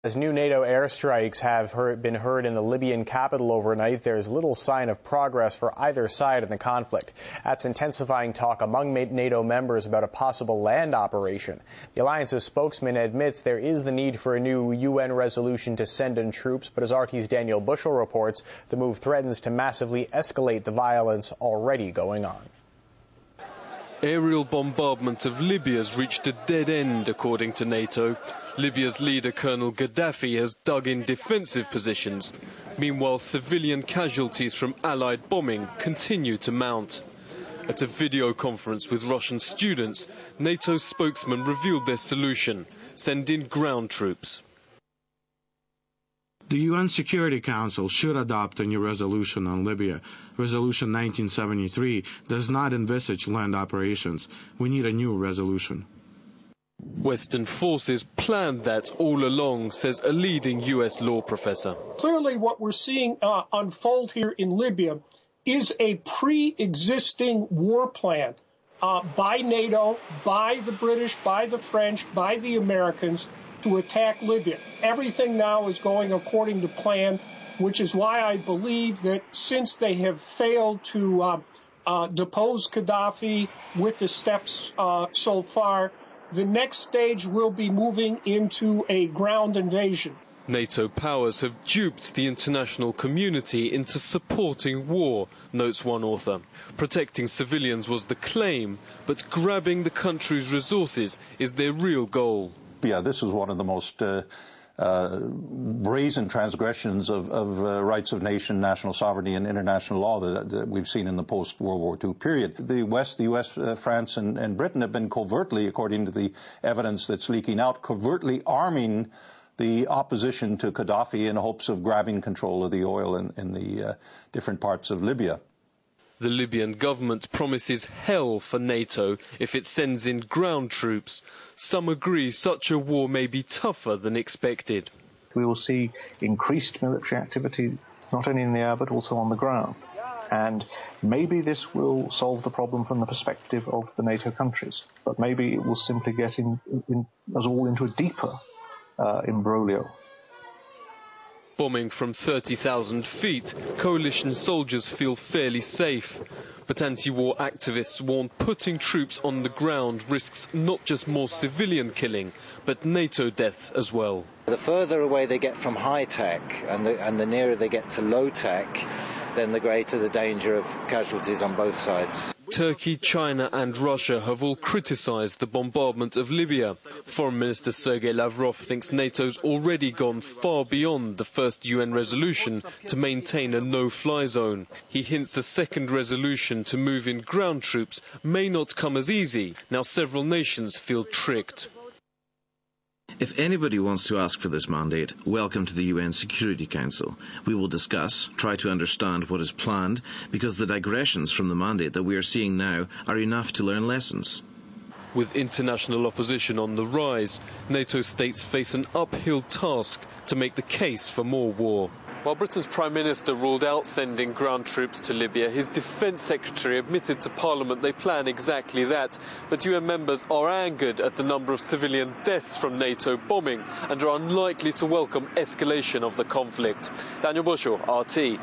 As new NATO airstrikes have been heard in the Libyan capital overnight, there's little sign of progress for either side in the conflict. That's intensifying talk among NATO members about a possible land operation. The alliance's spokesman admits there is the need for a new UN resolution to send in troops, but as RT's Daniel Bushell reports, the move threatens to massively escalate the violence already going on. Aerial bombardment of Libya has reached a dead end, according to NATO. Libya's leader, Colonel Gaddafi, has dug in defensive positions. Meanwhile, civilian casualties from Allied bombing continue to mount. At a video conference with Russian students, NATO's spokesman revealed their solution: send in ground troops. The UN Security Council should adopt a new resolution on Libya. Resolution 1973 does not envisage land operations. We need a new resolution. Western forces planned that all along, says a leading US law professor. Clearly what we're seeing unfold here in Libya is a pre-existing war plan by NATO, by the British, by the French, by the Americans to attack Libya. Everything now is going according to plan, which is why I believe that since they have failed to depose Gaddafi with the steps so far, the next stage will be moving into a ground invasion. NATO powers have duped the international community into supporting war, notes one author. Protecting civilians was the claim, but grabbing the country's resources is their real goal. Yeah, this is one of the most brazen transgressions of rights of nation, national sovereignty and international law that we've seen in the post-World War II period. The West, the US, France and Britain have been covertly, according to the evidence that's leaking out, covertly arming the opposition to Gaddafi in hopes of grabbing control of the oil in the different parts of Libya. The Libyan government promises hell for NATO if it sends in ground troops. Some agree such a war may be tougher than expected. We will see increased military activity, not only in the air but also on the ground. And maybe this will solve the problem from the perspective of the NATO countries, but maybe it will simply get us all into a deeper imbroglio. Bombing from 30,000 feet, coalition soldiers feel fairly safe. But anti-war activists warn putting troops on the ground risks not just more civilian killing, but NATO deaths as well. The further away they get from high-tech and the nearer they get to low-tech, then the greater the danger of casualties on both sides. Turkey, China and Russia have all criticised the bombardment of Libya. Foreign Minister Sergei Lavrov thinks NATO's already gone far beyond the first UN resolution to maintain a no-fly zone. He hints a second resolution to move in ground troops may not come as easy. Now several nations feel tricked. If anybody wants to ask for this mandate, welcome to the UN Security Council. We will discuss, try to understand what is planned, because the digressions from the mandate that we are seeing now are enough to learn lessons. With international opposition on the rise, NATO states face an uphill task to make the case for more war. While Britain's Prime Minister ruled out sending ground troops to Libya, his Defence Secretary admitted to Parliament they plan exactly that. But UN members are angered at the number of civilian deaths from NATO bombing and are unlikely to welcome escalation of the conflict. Daniel Bushell, RT.